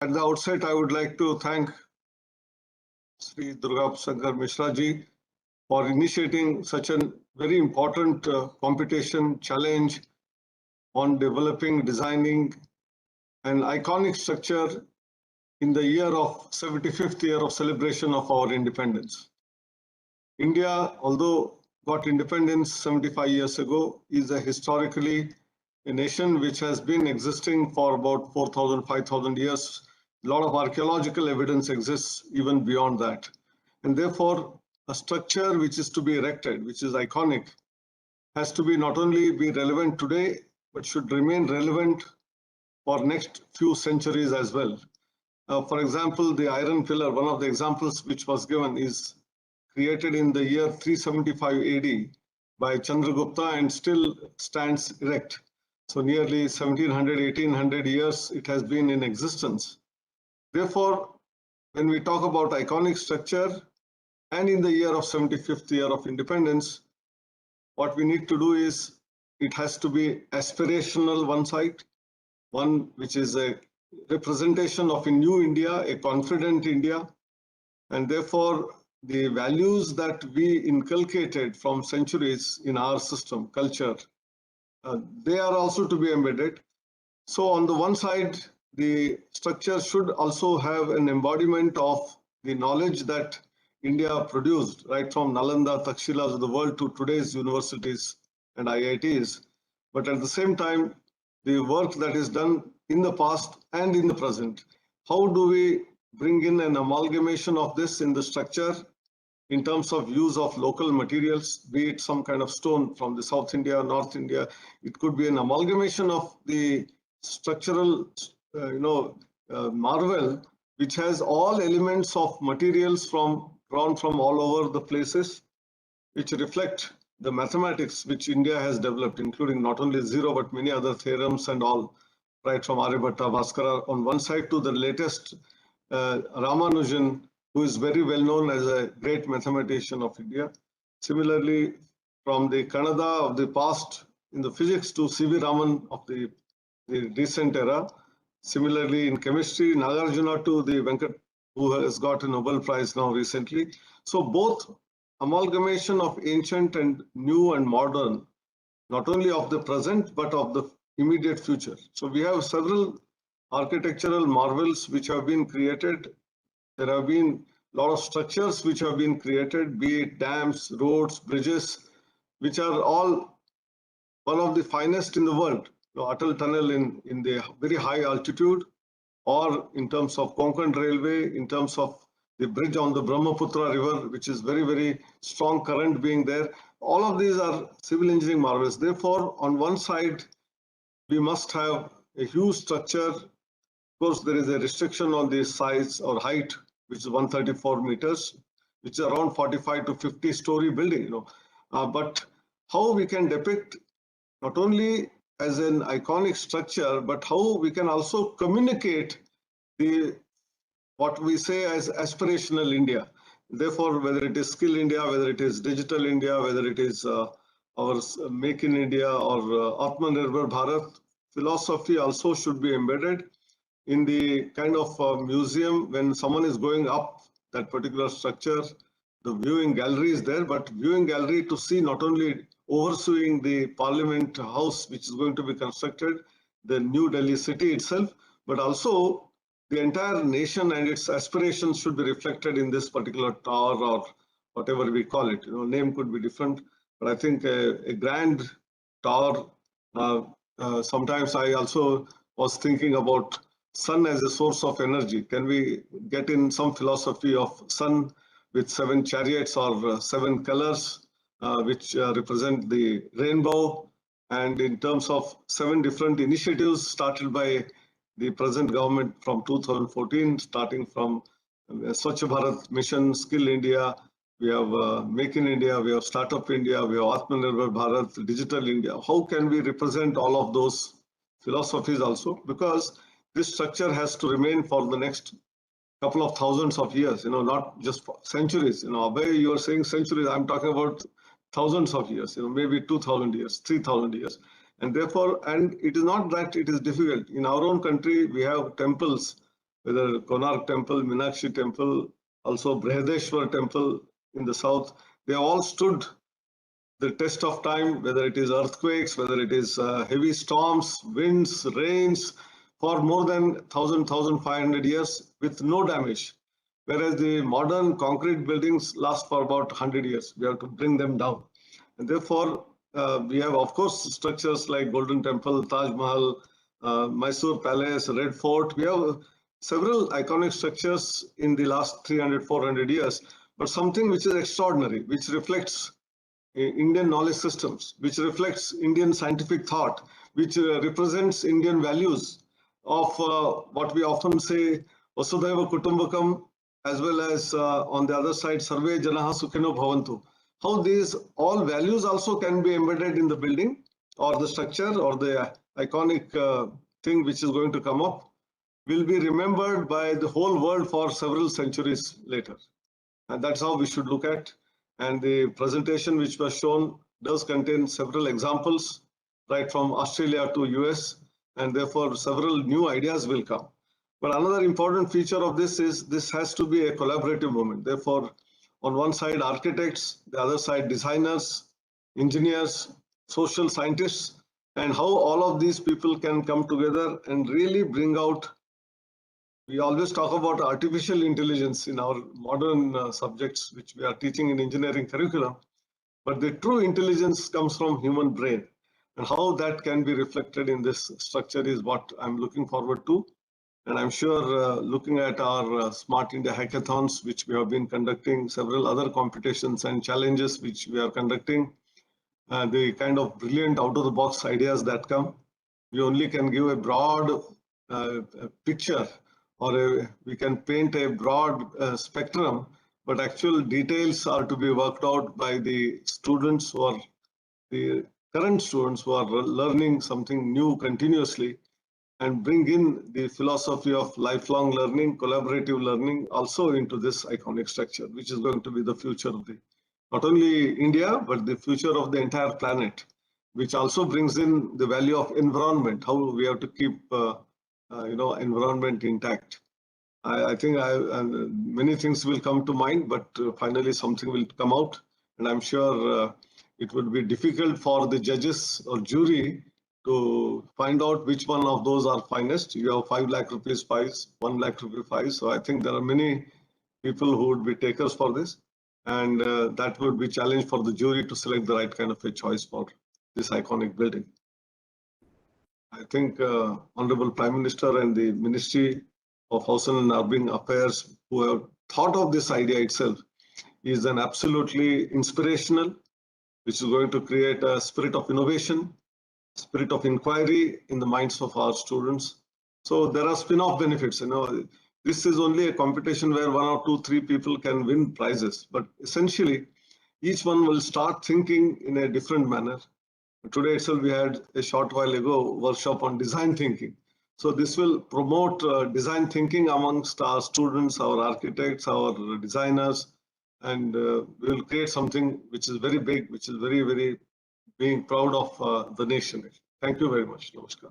At the outset, I would like to thank Sri Durga Shankar Mishra ji for initiating such a very important competition challenge on developing, designing an iconic structure in the year of 75th year of celebration of our independence. India, although got independence 75 years ago, is historically a nation which has been existing for about 4,000, 5,000 years. A lot of archaeological evidence exists even beyond that. And therefore, a structure which is to be erected, which is iconic, has to be not only be relevant today, but should remain relevant for next few centuries as well. For example, the iron pillar, one of the examples which was given, is created in the year 375 AD by Chandragupta and still stands erect. So nearly 1700, 1800 years it has been in existence. Therefore, when we talk about iconic structure and in the year of 75th year of independence, what we need to do is it has to be aspirational one side, one which is a representation of a new India, a confident India, and therefore the values that we inculcated from centuries in our system, culture, they are also to be embedded. So on the one side, the structure should also have an embodiment of the knowledge that India produced, right from Nalanda, Takshilas of the world to today's universities and IITs. But at the same time, the work that is done in the past and in the present, how do we bring in an amalgamation of this in the structure in terms of use of local materials, be it some kind of stone from the South India, North India. It could be an amalgamation of the structural, marvel, which has all elements of materials drawn from all over the places, which reflect the mathematics which India has developed, including not only zero, but many other theorems and all, right from Aryabhatta, Bhaskara on one side to the latest Ramanujan, who is very well known as a great mathematician of India. Similarly, from the Kannada of the past in the physics to C.V. Raman of the recent era. Similarly, in chemistry, Nagarjuna to the Venkat, who has got a Nobel Prize now recently. So both amalgamation of ancient and new and modern, not only of the present, but of the immediate future. So we have several architectural marvels which have been created. There have been a lot of structures which have been created, be it dams, roads, bridges, which are all one of the finest in the world. The Atal Tunnel in the very high altitude, or in terms of Konkan Railway, in terms of the bridge on the Brahmaputra River, which is very, very strong current being there. All of these are civil engineering marvels. Therefore, on one side, we must have a huge structure. Of course, there is a restriction on the size or height, which is 134 meters, which is around 45 to 50 story building. But how we can depict not only as an iconic structure, but how we can also communicate what we say as aspirational India. Therefore, whether it is Skill India, whether it is Digital India, whether it is our Make in India or Atmanirbhar Bharat, philosophy also should be embedded in the kind of museum. When someone is going up that particular structure, the viewing gallery is there, but viewing gallery to see not only overseeing the Parliament House, which is going to be constructed, the New Delhi city itself, but also the entire nation and its aspirations should be reflected in this particular tower or whatever we call it. Name could be different, but I think a grand tower. Sometimes I also was thinking about sun as a source of energy. Can we get in some philosophy of sun with 7 chariots or 7 colors, which represent the rainbow, and in terms of 7 different initiatives started by the present government from 2014, starting from Swachh Bharat Mission, Skill India, we have Make in India, we have Startup India, we have Atmanirbhar Bharat, Digital India. How can we represent all of those philosophies also? Because this structure has to remain for the next couple of thousands of years, not just for centuries. Abhay, you are saying centuries, I'm talking about thousands of years, maybe 2,000 years, 3,000 years. And therefore, and it is not that it is difficult. In our own country, we have temples whether Konark Temple, Meenakshi Temple, also Brihadeshwar Temple in the south, they all stood the test of time, whether it is earthquakes, whether it is heavy storms, winds, rains, for more than 1,500 years with no damage. Whereas the modern concrete buildings last for about 100 years. We have to bring them down. And therefore, we have, of course, structures like Golden Temple, Taj Mahal, Mysore Palace, Red Fort. We have several iconic structures in the last 300, 400 years, but something which is extraordinary, which reflects Indian knowledge systems, which reflects Indian scientific thought, which represents Indian values of what we often say, Vasudhaiva Kutumbakam, as well as on the other side, Sarve Janaha Sukhino Bhavantu. How these all values also can be embedded in the building or the structure or the iconic thing which is going to come up will be remembered by the whole world for several centuries later. And that's how we should look at. And the presentation which was shown does contain several examples, right from Australia to US, and therefore several new ideas will come. But another important feature of this is this has to be a collaborative movement. Therefore, on one side, architects, the other side, designers, engineers, social scientists, and how all of these people can come together and really bring out. We always talk about artificial intelligence in our modern subjects, which we are teaching in engineering curriculum. But the true intelligence comes from human brain. And how that can be reflected in this structure is what I'm looking forward to. And I'm sure looking at our Smart India hackathons, which we have been conducting, several other competitions and challenges which we are conducting, the kind of brilliant out-of-the-box ideas that come, we only can give a broad picture, or we can paint a broad spectrum, but actual details are to be worked out by the students who are the current students who are learning something new continuously, and bring in the philosophy of lifelong learning, collaborative learning also into this iconic structure, which is going to be the future of the not only India, but the future of the entire planet, which also brings in the value of environment, how we have to keep environment intact. I think many things will come to mind, but finally something will come out. And I'm sure it would be difficult for the judges or jury to find out which one of those are finest. You have 5 lakh rupees prize, 1 lakh rupee prize. So I think there are many people who would be takers for this. And that would be challenge for the jury to select the right kind of a choice for this iconic building. I think Honorable Prime Minister and the Ministry of Housing and Urban Affairs, who have thought of this idea itself, is an absolutely inspirational, which is going to create a spirit of innovation, spirit of inquiry in the minds of our students. So there are spin-off benefits. This is only a competition where 1 or 2, 3 people can win prizes, but essentially each one will start thinking in a different manner. Today itself, we had a short while ago workshop on design thinking. So this will promote design thinking amongst our students, our architects, our designers, and we will create something which is very big, which is very, very being proud of the nation. Thank you very much. Namaskar.